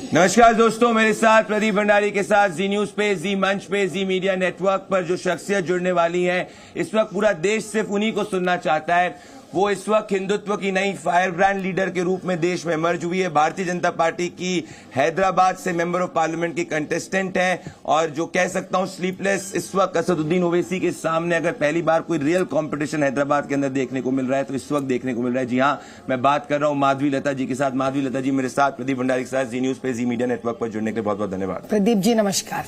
नमस्कार दोस्तों, मेरे साथ प्रदीप भंडारी के साथ जी न्यूज पे, जी मंच पे, जी मीडिया नेटवर्क पर जो शख्सियत जुड़ने वाली है। इस वक्त पूरा देश सिर्फ उन्हीं को सुनना चाहता है। वो इस वक्त हिंदुत्व की नई फायर ब्रांड लीडर के रूप में देश में मर्ज हुई है। भारतीय जनता पार्टी की हैदराबाद से मेंबर ऑफ पार्लियामेंट की कंटेस्टेंट है और जो कह सकता हूं स्लीपलेस इस वक्त असदुद्दीन ओवैसी के सामने अगर पहली बार कोई रियल कंपटीशन हैदराबाद के अंदर देखने को मिल रहा है तो इस वक्त देखने को मिल रहा है। जी हाँ, मैं बात कर रहा हूं माधवी लता जी के साथ। माधवी लता जी मेरे साथ, प्रदीप भंडारी के साथ जी न्यूज पे, जी मीडिया नेटवर्क पर जुड़ने के लिए बहुत बहुत धन्यवाद। प्रदीप जी नमस्कार।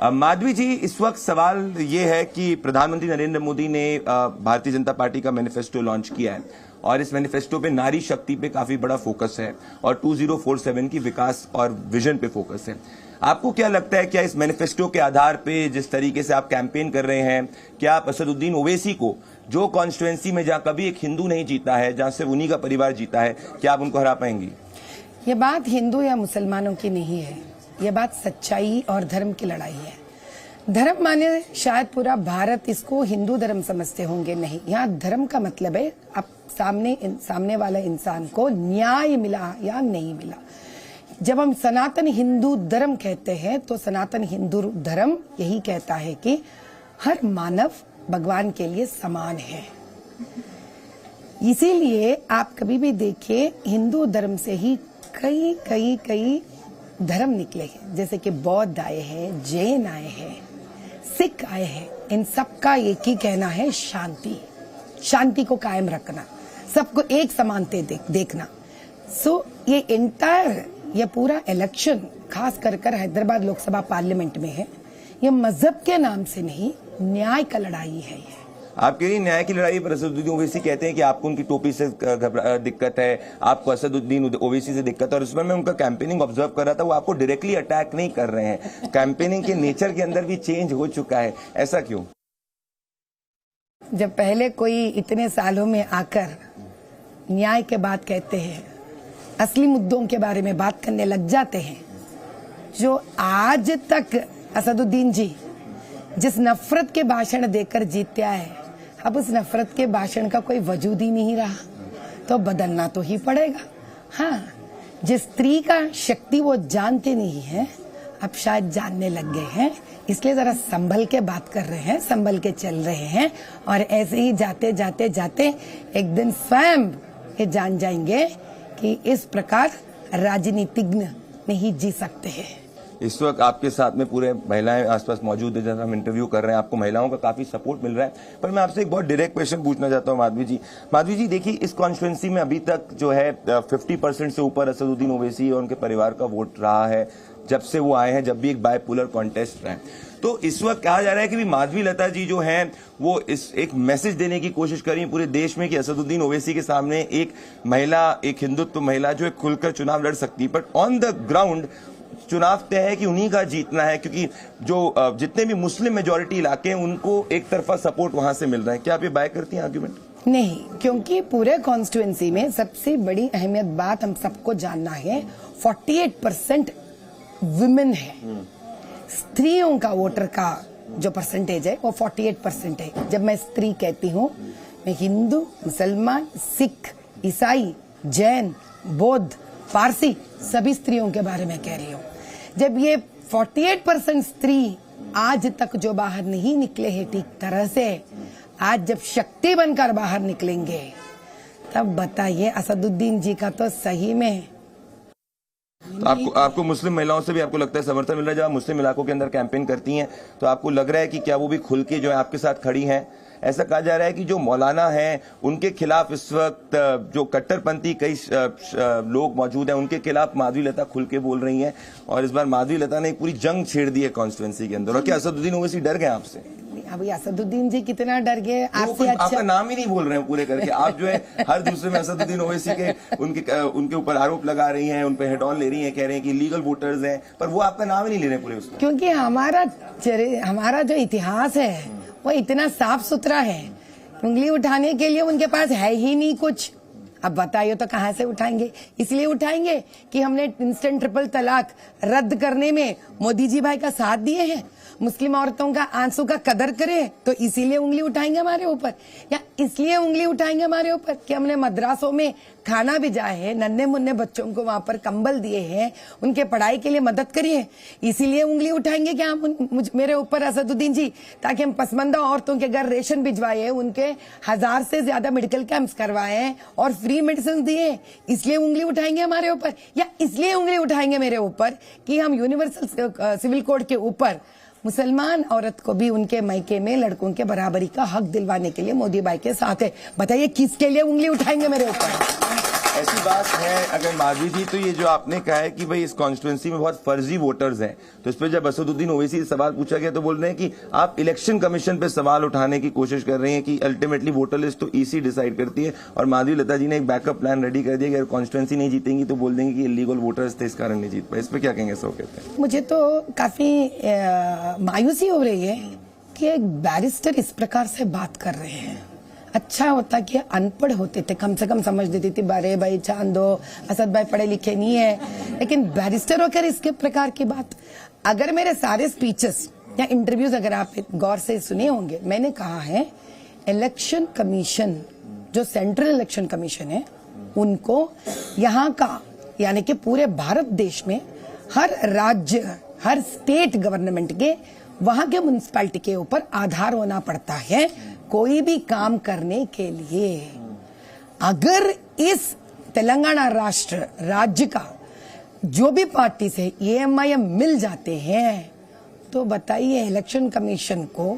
माधवी जी, इस वक्त सवाल ये है कि प्रधानमंत्री नरेंद्र मोदी ने भारतीय जनता पार्टी का मैनिफेस्टो लॉन्च किया है और इस मैनिफेस्टो पे नारी शक्ति पे काफी बड़ा फोकस है और 2047 की विकास और विजन पे फोकस है। आपको क्या लगता है, क्या इस मैनिफेस्टो के आधार पे जिस तरीके से आप कैंपेन कर रहे हैं, क्या आप असदुद्दीन ओवैसी को, जो कॉन्स्टिट्यूएंसी में जहां कभी एक हिंदू नहीं जीता है, जहां सिर्फ उन्हीं का परिवार जीता है, क्या आप उनको हरा पाएंगी? ये बात हिंदू या मुसलमानों की नहीं है, ये बात सच्चाई और धर्म की लड़ाई है। धर्म माने शायद पूरा भारत इसको हिंदू धर्म समझते होंगे, नहीं। यहाँ धर्म का मतलब है अब सामने वाला इंसान को न्याय मिला या नहीं मिला। जब हम सनातन हिंदू धर्म कहते हैं तो सनातन हिंदू धर्म यही कहता है कि हर मानव भगवान के लिए समान है। इसीलिए आप कभी भी देखिए, हिंदू धर्म से ही कई धर्म निकले हैं, जैसे कि बौद्ध आए हैं, जैन आए हैं, सिख आए हैं। इन सबका एक ही कहना है, शांति को कायम रखना, सबको एक समानते देखना। सो ये एंटायर, ये पूरा इलेक्शन खास कर हैदराबाद लोकसभा पार्लियामेंट में है, ये मजहब के नाम से नहीं, न्याय का लड़ाई है। आप कह रही न्याय की लड़ाई पर असदुद्दीन ओवैसी कहते हैं कि आपको उनकी टोपी से दिक्कत है, आपको असदुद्दीन ओवैसी से दिक्कत है। और उसमें मैं उनका कैंपेनिंग ऑब्जर्व कर रहा था, वो आपको डायरेक्टली अटैक नहीं कर रहे हैं। कैंपेनिंग के नेचर के अंदर भी चेंज हो चुका है, ऐसा क्यों? जब पहले कोई इतने सालों में आकर न्याय के बात कहते हैं, असली मुद्दों के बारे में बात करने लग जाते हैं, जो आज तक असदुद्दीन जी जिस नफरत के भाषण देकर जीते आए, अब उस नफरत के भाषण का कोई वजूद ही नहीं रहा, तो बदलना तो ही पड़ेगा। हाँ, जिस स्त्री का शक्ति वो जानते नहीं है, अब शायद जानने लग गए हैं, इसलिए जरा संभल के बात कर रहे हैं, संभल के चल रहे हैं। और ऐसे ही जाते एक दिन स्वयं ये जान जाएंगे कि इस प्रकार राजनीतिज्ञ नहीं जी सकते हैं। इस वक्त आपके साथ में पूरे महिलाएं आसपास मौजूद है, जब हम इंटरव्यू कर रहे हैं, आपको महिलाओं का काफी सपोर्ट मिल रहा है। पर मैं आपसे एक बहुत डायरेक्ट क्वेश्चन पूछना चाहता हूं माधवी जी, देखिए इस कॉन्स्टिट्यूएंसी में अभी तक जो है 50% से ऊपर असदुद्दीन ओवैसी और उनके परिवार का वोट रहा है जब से वो आए हैं, जब भी एक बायपोलर कॉन्टेस्ट रहा है। तो इस वक्त कहा जा रहा है कि माधवी लता जी जो हैं वो इस एक मैसेज देने की कोशिश कर रही है पूरे देश में कि असदुद्दीन ओवैसी के सामने एक महिला, एक हिंदुत्व महिला जो है खुलकर चुनाव लड़ सकती है। बट ऑन द ग्राउंड चुनाव तय है कि उन्हीं का जीतना है, क्योंकि जो जितने भी मुस्लिम मेजॉरिटी इलाके हैं उनको एक तरफा सपोर्ट वहां से मिल रहा है। क्या आप ये बाय करती हैं आर्ग्यूमेंट? नहीं, क्योंकि पूरे कॉन्स्टिट्यूएंसी में सबसे बड़ी अहमियत बात हम सबको जानना है, 48% विमेन है। स्त्रियों का वोटर का जो परसेंटेज है वो 48% है। जब मैं स्त्री कहती हूँ, मैं हिंदू, मुसलमान, सिख, ईसाई, जैन, बौद्ध, पारसी सभी स्त्रियों के बारे में कह रही हूँ। जब ये 48% स्त्री आज तक जो बाहर नहीं निकले हैं ठीक तरह से, आज जब शक्ति बनकर बाहर निकलेंगे, तब बताइए असदुद्दीन जी का तो सही में। तो आपको मुस्लिम महिलाओं से भी आपको लगता है समर्थन मिल रहा है? जब आप मुस्लिम इलाकों के अंदर कैंपेन करती हैं तो आपको लग रहा है कि क्या वो भी खुल के जो है आपके साथ खड़ी हैं? ऐसा कहा जा रहा है कि जो मौलाना हैं उनके खिलाफ इस वक्त जो कट्टरपंथी कई लोग मौजूद हैं, उनके खिलाफ माधवी लता खुल के बोल रही हैं। और इस बार माधवी लता ने एक पूरी जंग छेड़ दी है कॉन्स्टिट्यूएंसी के अंदर। और क्या असदुद्दीन ओवैसी डर गए आपसे? अभी असदुद्दीन जी कितना डर गए आपसे? अच्छा, आपका नाम ही नहीं बोल रहे हैं पूरे करके। आप जो है हर दूसरे में असदुद्दीन ओवैसी के उनके ऊपर आरोप लगा रही हैं, उन पे हेड ऑन ले रही हैं, कह रहे हैं कि लीगल वोटर्स हैं, पर वो आपका नाम ही नहीं ले रहे पूरे उसमें। क्योंकि हमारा जो इतिहास है वो इतना साफ सुथरा है, उंगली उठाने के लिए उनके पास है ही नहीं कुछ। अब बताइए तो कहां से उठाएंगे? इसलिए उठाएंगे कि हमने इंस्टेंट ट्रिपल तलाक रद्द करने में मोदी जी भाई का साथ दिए हैं। मुस्लिम औरतों का आंसू का कदर करें तो इसीलिए उंगली उठाएंगे हमारे ऊपर, या इसलिए उंगली उठाएंगे हमारे ऊपर कि हमने मद्रासों में खाना भिजाया है, नन्हे मुन्ने बच्चों को वहां पर कंबल दिए हैं, उनके पढ़ाई के लिए मदद करिए, इसीलिए उंगली उठाएंगे क्या हम मेरे ऊपर असदुद्दीन जी, ताकि हम पसमंदा औरतों के घर रेशन भिजवाए, उनके 1000 से ज्यादा मेडिकल कैंप्स करवाए और फ्री मेडिसिन दिए, इसलिए उंगली उठाएंगे हमारे ऊपर, या इसलिए उंगली उठाएंगे मेरे ऊपर कि हम यूनिवर्सल सिविल कोड के ऊपर मुसलमान औरत को भी उनके मायके में लड़कों के बराबरी का हक दिलवाने के लिए मोदी भाई के साथ है। बताइए किसके लिए उंगली उठाएंगे मेरे ऊपर? ऐसी बात है अगर माधवी जी, तो ये जो आपने कहा है कि भाई इस कॉन्स्टिट्यूंसी में बहुत फर्जी वोटर्स हैं, तो इस पर जब असदुद्दीन ओवैसी से सवाल पूछा गया तो बोल रहे हैं कि आप इलेक्शन कमीशन पे सवाल उठाने की कोशिश कर रहे हैं कि अल्टीमेटली वोटर लिस्ट तो ईसी डिसाइड करती है, और माधवी लता जी ने एक बैकअप प्लान रेडी कर दिया कि अगर कॉन्स्टिट्यूंसी नहीं जीतेंगी तो बोल देंगे कि इलीगल वोटर्स थे इस कारण नहीं जीत पाए। इस पर क्या कहेंगे? सो कहते हैं मुझे तो काफी मायूसी हो रही है कि एक बैरिस्टर इस प्रकार से बात कर रहे हैं। अच्छा होता कि अनपढ़ होते थे, कम से कम समझ देती थी, बारे भाई चांदो असद भाई पढ़े लिखे नहीं है, लेकिन बैरिस्टर होकर इसके प्रकार की बात। अगर मेरे सारे स्पीचेस या इंटरव्यूज अगर आप गौर से सुने होंगे, मैंने कहा है इलेक्शन कमीशन जो सेंट्रल इलेक्शन कमीशन है उनको यहाँ का यानी कि पूरे भारत देश में हर राज्य हर स्टेट गवर्नमेंट के वहां के म्युनिसिपैलिटी के ऊपर आधार होना पड़ता है कोई भी काम करने के लिए। अगर इस तेलंगाना राष्ट्र राज्य का जो भी पार्टी से एएमआईएम मिल जाते हैं तो बताइए इलेक्शन कमीशन को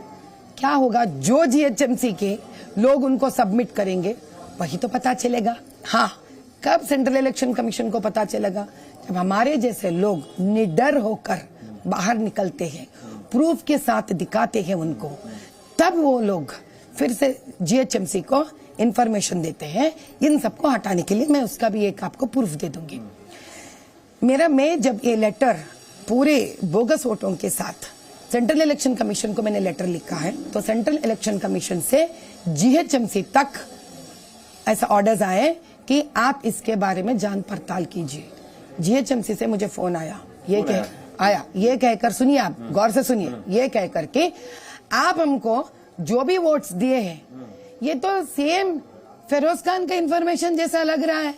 क्या होगा? जो जीएचएमसी के लोग उनको सबमिट करेंगे वही तो पता चलेगा। हाँ, कब सेंट्रल इलेक्शन कमीशन को पता चलेगा? जब हमारे जैसे लोग निडर होकर बाहर निकलते हैं, प्रूफ के साथ दिखाते हैं उनको, तब वो लोग फिर से जीएचएमसी को इंफॉर्मेशन देते हैं। इन सबको हटाने के लिए मैं उसका भी एक आपको प्रूफ दे दूंगी। मैं जब ये लेटर पूरे बोगस वोटों के साथ सेंट्रल इलेक्शन कमीशन को मैंने लेटर लिखा है, तो सेंट्रल इलेक्शन कमीशन से जीएचएमसी तक ऐसा ऑर्डर्स आए कि आप इसके बारे में जांच पड़ताल कीजिए। जीएचएमसी से मुझे फोन आया, ये कहकर सुनिए, आप गौर से सुनिए, ये कहकर के आप हमको जो भी वोट्स दिए हैं ये तो सेम फेरोज खान का इंफॉर्मेशन जैसा लग रहा है,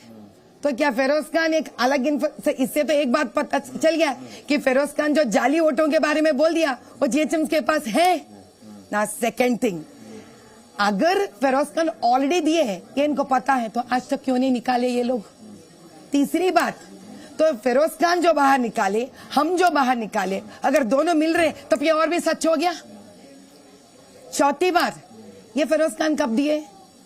तो क्या फेरोज खान एक अलग इससे तो एक बात पता चल गया कि फेरोज खान जो जाली वोटों के बारे में बोल दिया वो जीएचएम के पास है ना। सेकेंड थिंग, अगर फेरोज खान ऑलरेडी दिए हैं ये इनको पता है तो आज तक क्यों नहीं निकाले ये लोग? तीसरी बात, तो फेरोज खान जो बाहर निकाले, हम जो बाहर निकाले, अगर दोनों मिल रहे तो ये और भी सच हो गया। चौथी बात, ये फेरोज खान कब दिए?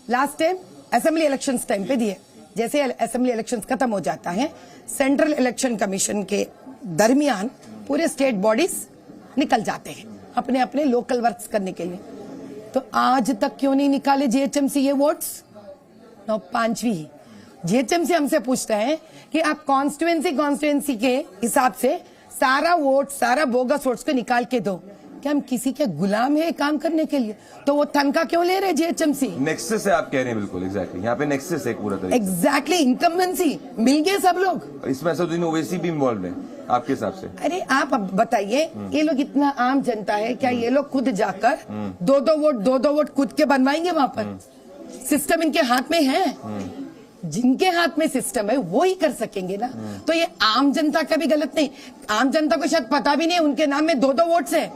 Last time assembly elections time पे दिए। जैसे असेंबली इलेक्शंस खत्म हो जाता है, सेंट्रल इलेक्शन कमीशन के दरमियान पूरे स्टेट बॉडीज निकल जाते हैं अपने अपने लोकल वर्क्स करने के लिए, तो आज तक क्यों नहीं निकाले जीएचएमसी ये वोट्स? नौ पांचवी, जीएचएमसी हमसे पूछता है कि आप कॉन्स्टिट्यूएंसी के हिसाब से सारा बोगस वोट्स को निकाल के दो। क्या हम किसी के गुलाम है काम करने के लिए? तो वो तनख्वाह क्यों ले रहे जीएचएमसी? नेक्सस है, आप कह रहे हैं बिल्कुल एग्जैक्टली, यहाँ पे नेक्सस है पूरा तरीका। एग्जैक्टली, इनकम्बेंसी मिल गए सब लोग। इसमें असदुद्दीन ओवैसी भी इन्वॉल्व है आपके हिसाब से? अरे आप अब बताइए, ये लोग इतना आम जनता है, क्या ये लोग खुद जाकर दो वोट खुद के बनवाएंगे? वहां पर सिस्टम इनके हाथ में है, जिनके हाथ में सिस्टम है वो ही कर सकेंगे ना। तो ये आम जनता का भी गलत नहीं, आम जनता को शायद पता भी नहीं उनके नाम में दो वोट्स है।